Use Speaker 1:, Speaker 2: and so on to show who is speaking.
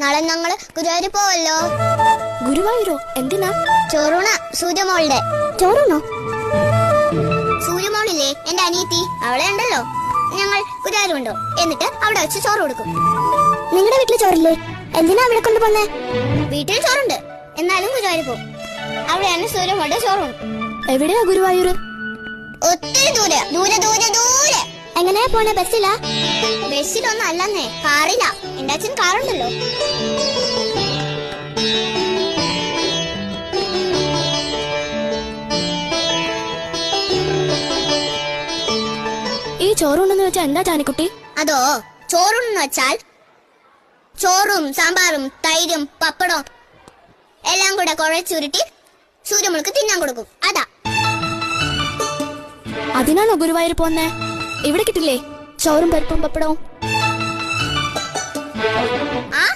Speaker 1: നാളെ ഞങ്ങള് ഗുരുവായൂർ പോവല്ലോ.
Speaker 2: ഗുരുവായൂരോ? എന്തിനാ?
Speaker 1: ചോറൂണ സൂര്യമോളുടെ.
Speaker 2: ചോറൂണോ?
Speaker 1: സൂര്യമോളില്ലേ എന്റെ അനിയത്തി, അവളെ ഉണ്ടല്ലോ. ഞങ്ങൾ ഗുരുവായൂരുണ്ടോ, എന്നിട്ട് അവിടെ വെച്ച് ചോറ് കൊടുക്കും.
Speaker 2: നിങ്ങളുടെ വീട്ടില് ചോറില്ലേ? എന്തിനാ അവിടെ കൊണ്ടുപോന്നേ?
Speaker 1: വീട്ടിൽ ചോറുണ്ട്, എന്നാലും ഗുരുവായൂർ പോകും. അവിടെയാണ് സൂര്യമോളുടെ ചോറുണ്ട്.
Speaker 2: എവിടെയാ ഗുരുവായൂർ?
Speaker 1: ഒത്തിരി ദൂരെ ദൂരെ ദൂരെ ദൂരെ.
Speaker 2: എങ്ങനെയാ പോണേ? ബസ്സിലാ?
Speaker 1: ബസ്സിലൊന്നും അല്ലെന്നേ, കാറിലാ. എന്റെ അച്ഛൻ കാറുണ്ടല്ലോ.
Speaker 2: ഈ ചോറൂണെന്ന് വെച്ചാ എന്താ ജാനിക്കുട്ടി?
Speaker 1: അതോ, ചോറൂണെന്ന് വെച്ചാൽ ചോറും സാമ്പാറും തൈരും പപ്പടവും എല്ലാം കൂടെ കുഴച്ചുരുട്ടി സൂര്യമോൾക്ക് തിന്നാൻ കൊടുക്കും. അതാ.
Speaker 2: അതിനാണോ ഗുരുവായൂർ പോന്നേ? ഇവിടെ കിട്ടില്ലേ ചോറും പരിപ്പും പപ്പടവും?
Speaker 1: ആ